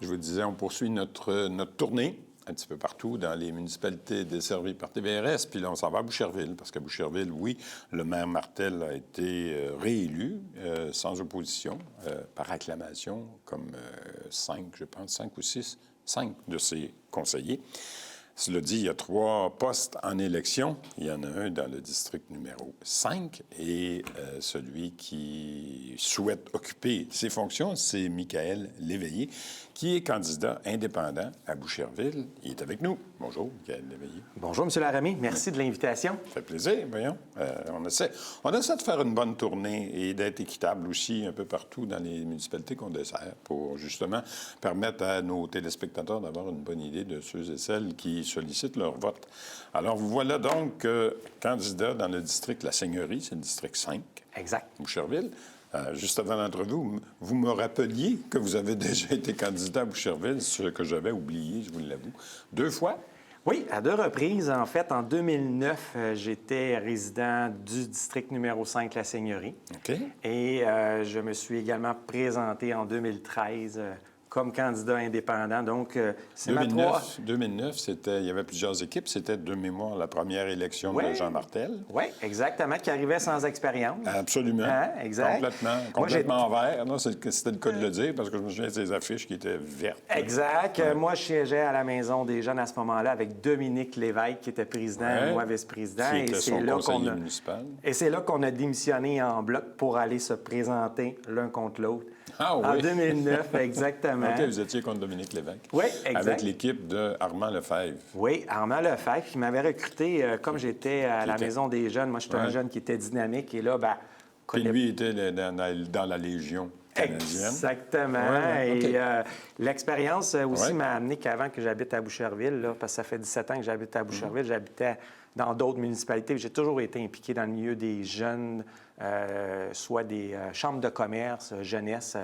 Je vous disais, on poursuit notre tournée un petit peu partout dans les municipalités desservies par TVRS. Puis là, on s'en va à Boucherville, parce qu'à Boucherville, oui, le maire Martel a été réélu sans opposition, par acclamation, comme 5 ou 6 de ses conseillers. Cela dit, il y a 3 postes en élection. Il y en a un dans le district numéro 5 et celui qui souhaite occuper ces fonctions, c'est Michaël Léveillé, qui est candidat indépendant à Boucherville. Il est avec nous. Bonjour, Michaël Léveillé. Bonjour, M. Laramie. Merci de l'invitation. Ça fait plaisir, voyons. On essaie de faire une bonne tournée et d'être équitable aussi un peu partout dans les municipalités qu'on dessert pour justement permettre à nos téléspectateurs d'avoir une bonne idée de ceux et celles qui sollicitent leur vote. Alors, vous voilà donc candidat dans le district La Seigneurie, c'est le district 5. Exact. Boucherville. Juste avant l'entrevue, vous me rappeliez que vous avez déjà été candidat à Boucherville, ce que j'avais oublié, je vous l'avoue, 2 fois. Oui, à 2 reprises. En fait, en 2009, j'étais résident du district numéro 5, La Seigneurie. OK. Et je me suis également présenté en 2013 comme candidat indépendant. Donc, c'est 2009, il y avait plusieurs équipes. C'était de mémoire la première élection de Jean Martel. Oui, exactement, qui arrivait sans expérience. Absolument. Hein? Exact. Complètement vert. Non, c'était le cas de le dire, parce que je me souviens de ces affiches qui étaient vertes. Exact. Ouais. Moi, je siégeais à la Maison des jeunes à ce moment-là avec Dominique Lévesque, qui était président et moi vice-président. Qui était son conseiller municipal. Et c'est là qu'on a démissionné en bloc pour aller se présenter l'un contre l'autre. Ah oui? En 2009, exactement. OK, vous étiez contre Dominique Lévesque. Oui, exact. Avec l'équipe de Armand Lefebvre. Oui, Armand Lefebvre, qui m'avait recruté, comme j'étais à la Maison des jeunes. Moi, j'étais un jeune qui était dynamique. Et là, Puis lui, il était dans la Légion canadienne. Exactement. Ouais, okay. Et l'expérience aussi m'a amené qu'avant que j'habite à Boucherville, là, parce que ça fait 17 ans que j'habite à Boucherville, j'habitais dans d'autres municipalités. J'ai toujours été impliqué dans le milieu des jeunes, soit des chambres de commerce, jeunesse,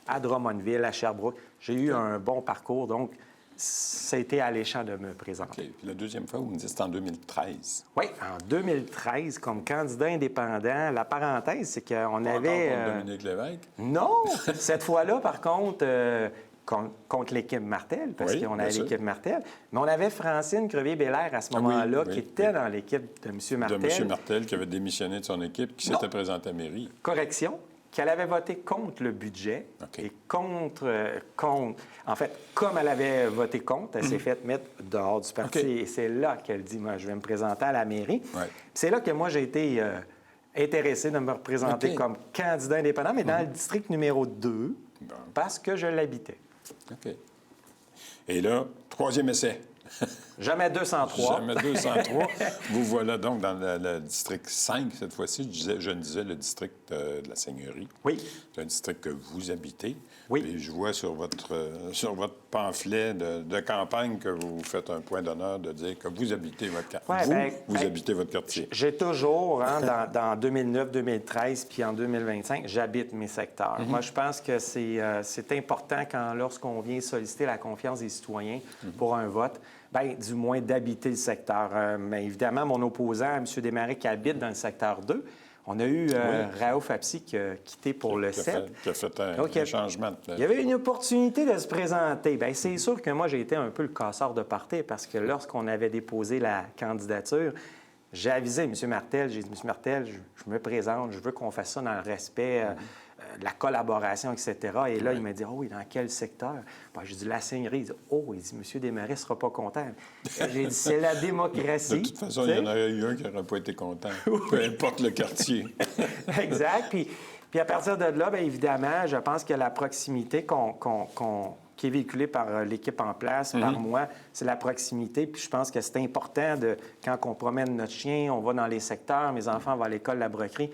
à Drummondville, à Sherbrooke. J'ai eu un bon parcours, donc ça a été alléchant de me présenter. OK. Puis la deuxième fois, vous me dites, c'était en 2013. Oui, en 2013, comme candidat indépendant. La parenthèse, c'est qu'on avait... Encore contre Dominique Lévesque? Non! Cette fois-là, par contre... contre l'équipe Martel, parce qu'on avait l'équipe Martel. Mais on avait Francine Crevier-Bélair à ce moment-là, qui était dans l'équipe de M. Martel. De M. Martel, qui avait démissionné de son équipe, qui s'était présenté à la mairie. Correction, qu'elle avait voté contre le budget et contre... En fait, comme elle avait voté contre, elle s'est faite mettre dehors du parti. Et c'est là qu'elle dit, moi, je vais me présenter à la mairie. C'est là que moi, j'ai été intéressé de me représenter comme candidat indépendant, mais dans le district numéro 2, parce que je l'habitais. OK. Et là, 3e essai. Jamais 203. Jamais 203. Vous voilà donc dans le district 5 cette fois-ci. Je disais le district de la Seigneurie. Oui. C'est un district que vous habitez. Oui. Et je vois sur votre pamphlet de campagne que vous faites un point d'honneur de dire que vous habitez votre quartier. Vous habitez votre quartier. J'ai toujours, dans 2009, 2013, puis en 2025, j'habite mes secteurs. Moi, je pense que c'est important lorsqu'on vient solliciter la confiance des citoyens pour un vote, bien, du moins d'habiter le secteur. Mais évidemment, mon opposant, M. Desmarais, qui habite dans le secteur 2, on a eu Raouf Apsi qui a quitté pour le 7. Qui a fait un changement. Il y avait une opportunité de se présenter. Bien, c'est sûr que moi, j'ai été un peu le casseur de party parce que lorsqu'on avait déposé la candidature, j'ai avisé M. Martel. J'ai dit, M. Martel, je me présente, je veux qu'on fasse ça dans le respect, la collaboration, etc. Et là, il m'a dit, oh oui, dans quel secteur? Ben, j'ai dit, la Seigneurie. Il dit, oh, il dit, M. Desmarais ne sera pas content. J'ai dit, c'est la démocratie. De toute façon, il y en aurait eu un qui n'aurait pas été content, peu importe le quartier. Exact. Puis à partir de là, bien évidemment, je pense que la proximité qui est véhiculée par l'équipe en place, par moi, c'est la proximité. Puis je pense que c'est important quand on promène notre chien, on va dans les secteurs, mes enfants vont à l'école, la broderie,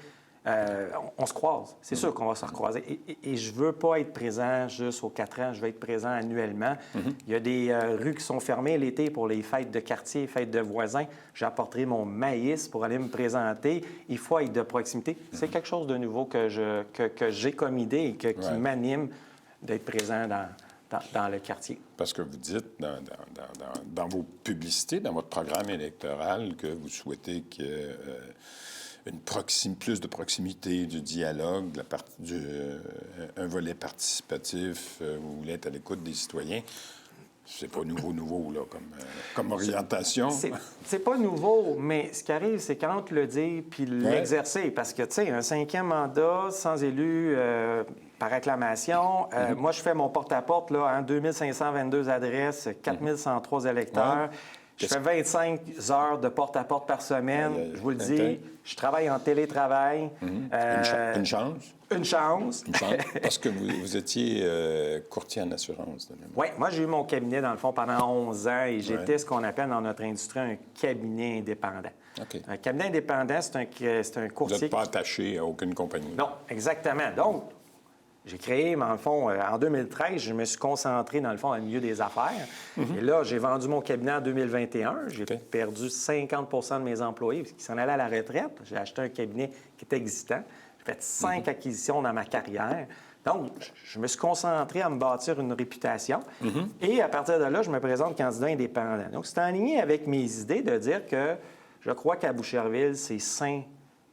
on se croise. C'est sûr qu'on va se recroiser. Et je ne veux pas être présent juste aux 4 ans, je veux être présent annuellement. Il y a des rues qui sont fermées l'été pour les fêtes de quartier, fêtes de voisins. J'apporterai mon maïs pour aller me présenter. Il faut être de proximité. C'est quelque chose de nouveau que j'ai comme idée et qui m'anime d'être présent dans le quartier. Parce que vous dites dans vos publicités, dans votre programme électoral, que vous souhaitez que plus de proximité, du dialogue, un volet participatif, vous voulez être à l'écoute des citoyens. C'est pas nouveau, là, comme orientation. C'est pas nouveau, mais ce qui arrive, c'est quand on le dit puis l'exercer. Parce que, tu sais, un 5e mandat sans élu par acclamation, moi, je fais mon porte-à-porte, là, 2522 adresses, 4103 électeurs. Je fais 25 heures de porte-à-porte par semaine. Je vous le dis, je travaille en télétravail. Une chance. Une chance. Parce que vous étiez courtier en assurance. Oui, moi, j'ai eu mon cabinet, dans le fond, pendant 11 ans et j'étais ce qu'on appelle dans notre industrie un cabinet indépendant. Okay. Un cabinet indépendant, c'est un courtier... Vous n'êtes pas attaché à aucune compagnie. Non, exactement. Donc, j'ai créé, dans le fond, en 2013, je me suis concentré, dans le fond, dans le milieu des affaires. Et là, j'ai vendu mon cabinet en 2021. J'ai perdu 50 de mes employés qui s'en allaient à la retraite. J'ai acheté un cabinet qui était existant. J'ai fait 5 acquisitions dans ma carrière. Donc, je me suis concentré à me bâtir une réputation. Et à partir de là, je me présente candidat indépendant. Donc, c'est en ligne avec mes idées de dire que je crois qu'à Boucherville, c'est sain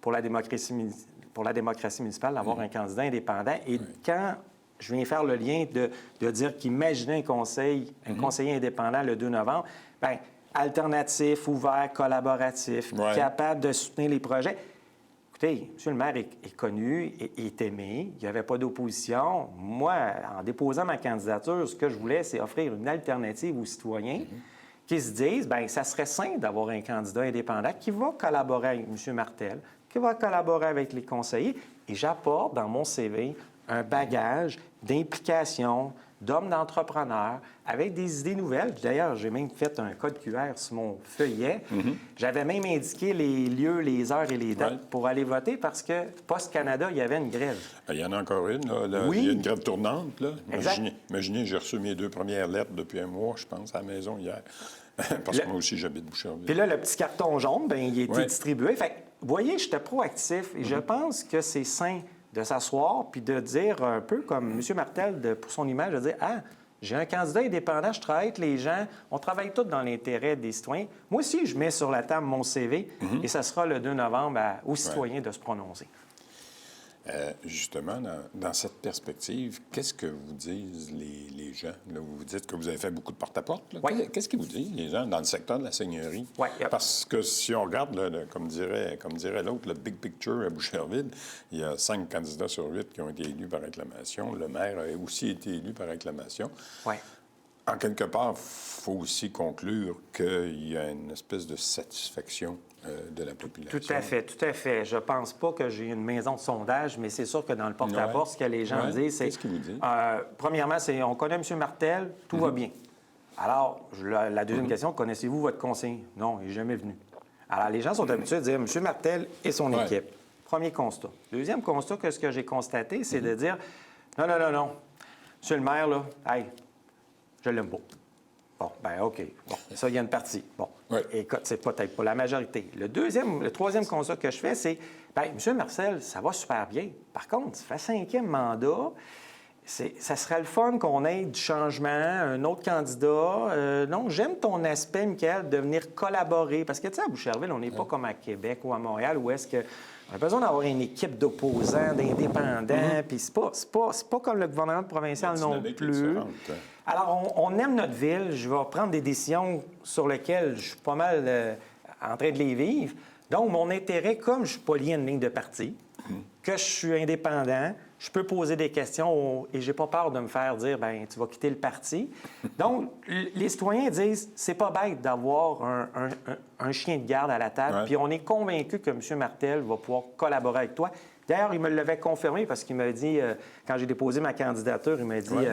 pour la démocratie municipale d'avoir un candidat indépendant. Et quand je viens faire le lien de dire qu'imaginez un conseiller indépendant le 2 novembre, bien, alternatif, ouvert, collaboratif, capable de soutenir les projets. Écoutez, M. le maire est connu, est aimé, il n'y avait pas d'opposition. Moi, en déposant ma candidature, ce que je voulais, c'est offrir une alternative aux citoyens qui se disent, bien, ça serait sain d'avoir un candidat indépendant qui va collaborer avec M. Martel, qui va collaborer avec les conseillers. Et j'apporte dans mon CV un bagage d'implication, d'hommes d'entrepreneurs, avec des idées nouvelles. D'ailleurs, j'ai même fait un code QR sur mon feuillet. J'avais même indiqué les lieux, les heures et les dates pour aller voter parce que Poste Canada, il y avait une grève. Il y en a encore une, là. Oui. Il y a une grève tournante, là. Exact. Imaginez, j'ai reçu mes 2 premières lettres depuis un mois, je pense, à la maison hier. Parce que moi aussi, j'habite Boucherville. Puis là, le petit carton jaune, bien, il a été distribué. Fait que, vous voyez, j'étais proactif et je pense que c'est sain de s'asseoir puis de dire un peu comme M. Martel, pour son image, de dire « Ah, j'ai un candidat indépendant, je travaille avec les gens, on travaille tous dans l'intérêt des citoyens. » Moi aussi, je mets sur la table mon CV et ça sera le 2 novembre aux citoyens de se prononcer. Justement, dans cette perspective, qu'est-ce que vous disent les gens? Là, vous dites que vous avez fait beaucoup de porte-à-porte. Oui. Qu'est-ce qu'ils vous disent, les gens, dans le secteur de la seigneurie? Oui. Parce que si on regarde, là, comme dirait l'autre, le big picture à Boucherville, il y a 5 candidats sur 8 qui ont été élus par acclamation. Le maire a aussi été élu par acclamation. Oui. En quelque part, il faut aussi conclure qu'il y a une espèce de satisfaction de la population. Tout à fait, tout à fait. Je pense pas que j'ai une maison de sondage, mais c'est sûr que dans le porte-à-porte, ce que les gens disent, c'est... Qu'est-ce qu'ils vous disent? Premièrement, c'est on connaît M. Martel, tout va bien. Alors, la deuxième question, connaissez-vous votre conseiller? Non, il n'est jamais venu. Alors, les gens sont habitués de dire M. Martel et son équipe. Premier constat. Deuxième constat, ce que j'ai constaté, c'est de dire non. Monsieur le maire, là, hey, je l'aime pas. Bon, bien, OK. Bon, ça, il y a une partie. Bon, écoute, c'est peut-être pas la majorité. Le troisième constat que je fais, c'est, bien, M. Marcel, ça va super bien. Par contre, ça fait 5e mandat. Ça serait le fun qu'on ait du changement, un autre candidat. Non, j'aime ton aspect, Michael, de venir collaborer. Parce que, tu sais, à Boucherville, on n'est pas comme à Québec ou à Montréal, où est-ce que on a besoin d'avoir une équipe d'opposants, d'indépendants. Puis c'est pas comme le gouvernement provincial non plus. Alors, on aime notre ville. Je vais prendre des décisions sur lesquelles je suis pas mal en train de les vivre. Donc, mon intérêt, comme je ne suis pas lié à une ligne de parti, que je suis indépendant, je peux poser des questions et j'ai pas peur de me faire dire, bien, tu vas quitter le parti. Donc, les citoyens disent, c'est pas bête d'avoir un chien de garde à la table, puis on est convaincu que M. Martel va pouvoir collaborer avec toi. D'ailleurs, il me l'avait confirmé parce qu'il m'a dit, quand j'ai déposé ma candidature, il m'a dit,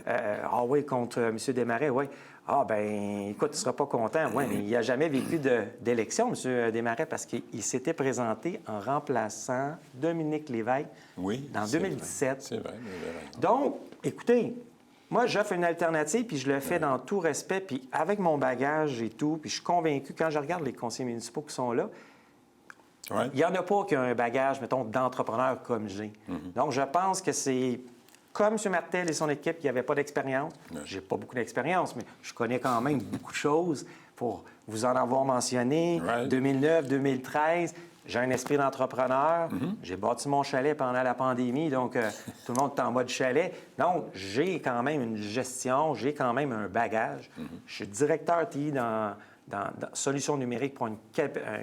ah oui, contre M. Desmarais, oui. Ah, bien, écoute, tu ne seras pas content. Oui, mais il n'a jamais vécu d'élection, M. Desmarais, parce qu'il s'était présenté en remplaçant Dominique Lévesque en 2017. C'est vrai. Donc, écoutez, moi, j'offre une alternative, puis je le fais dans tout respect, puis avec mon bagage et tout, puis je suis convaincu, quand je regarde les conseillers municipaux qui sont là, il n'y en a pas qui ont un bagage, mettons, d'entrepreneur comme j'ai. Donc, je pense que c'est comme M. Martel et son équipe qui n'avaient pas d'expérience. J'ai pas beaucoup d'expérience, mais je connais quand même beaucoup de choses pour vous en avoir mentionné. 2009, 2013. J'ai un esprit d'entrepreneur. J'ai bâti mon chalet pendant la pandémie, donc tout le monde est en mode chalet. Donc, j'ai quand même une gestion, j'ai quand même un bagage. Je suis directeur TI dans Solutions numériques pour un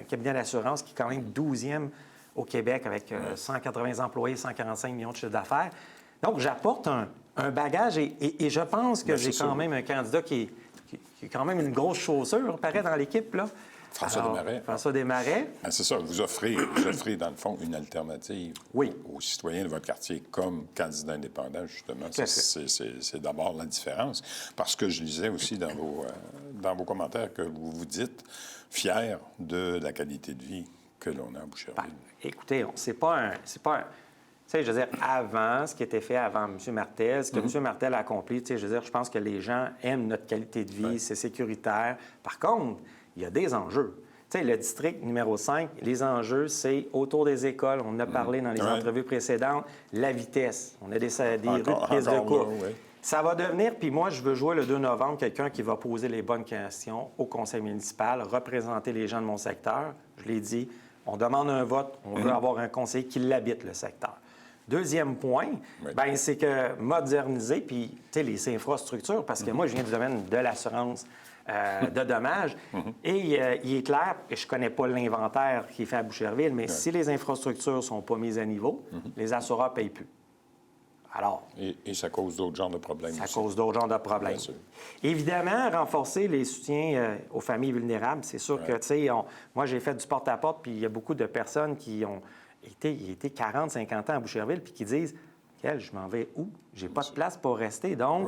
cabinet d'assurance qui est quand même 12e au Québec avec 180 employés, 145 millions de chiffre d'affaires. Donc, j'apporte un bagage et je pense que j'ai quand même un candidat qui est quand même une grosse chaussure, paraît, dans l'équipe, là. François Desmarais. François Desmarais. Ben, c'est ça, vous offrez, dans le fond, une alternative aux citoyens de votre quartier comme candidat indépendant, justement. C'est d'abord la différence. Parce que je lisais aussi dans vos commentaires que vous vous dites fiers de la qualité de vie que l'on a à Boucherville. Ben, écoutez, c'est pas un... Tu sais, je veux dire, avant, ce qui était fait avant M. Martel, ce que M. Martel a accompli, tu sais, je veux dire, je pense que les gens aiment notre qualité de vie, c'est sécuritaire. Par contre, il y a des enjeux. Tu sais, le district numéro 5, les enjeux, c'est autour des écoles. On en a parlé dans les entrevues précédentes. La vitesse. On a des rues de prise de cours. Ça va devenir, puis moi, je veux jouer le 2 novembre, quelqu'un qui va poser les bonnes questions au conseil municipal, représenter les gens de mon secteur. Je l'ai dit, on demande un vote, on veut avoir un conseiller qui l'habite, le secteur. Deuxième point, bien, c'est que moderniser, puis, tu sais, les infrastructures, parce que moi, je viens du domaine de l'assurance de dommages, et il est clair, et je ne connais pas l'inventaire qui est fait à Boucherville, mais si les infrastructures ne sont pas mises à niveau, les assureurs ne payent plus. Alors... Et ça cause d'autres genres de problèmes Ça aussi. cause d'autres genres de problèmes. Bien sûr. Évidemment, renforcer les soutiens aux familles vulnérables, c'est sûr que, tu sais, moi, j'ai fait du porte-à-porte, puis il y a beaucoup de personnes qui ont été 40, 50 ans à Boucherville, puis qui disent « Quel, je m'en vais où? J'ai pas de place pour rester. » Donc,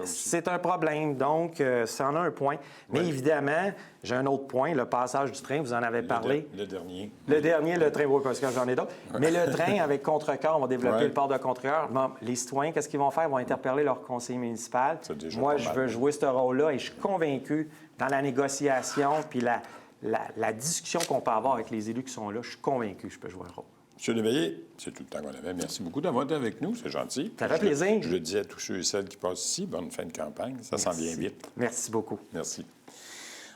c'est un problème. Donc, ça en a un point. Mais évidemment, j'ai un autre point, le passage du train, vous en avez parlé. Le dernier. Le dernier, le train, oui, parce que j'en ai d'autres. Mais le train avec Contrecoeur, on va développer le port de Contrecoeur. Bon, les citoyens, qu'est-ce qu'ils vont faire? Ils vont interpeller leur conseiller municipal. Moi, je veux jouer ce rôle-là et je suis convaincu, dans la négociation puis la discussion qu'on peut avoir avec les élus qui sont là, je suis convaincu que je peux jouer un rôle. M. Léveillé, c'est tout le temps qu'on avait. Merci beaucoup d'avoir été avec nous. C'est gentil. Ça fait plaisir. Je le dis à tous ceux et celles qui passent ici, bonne fin de campagne. Ça s'en vient vite. Merci beaucoup. Merci.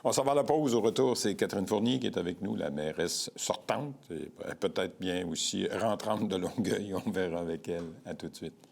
On s'en va à la pause. Au retour, c'est Catherine Fournier qui est avec nous, la mairesse sortante, et peut-être bien aussi rentrante de Longueuil. On verra avec elle. À tout de suite.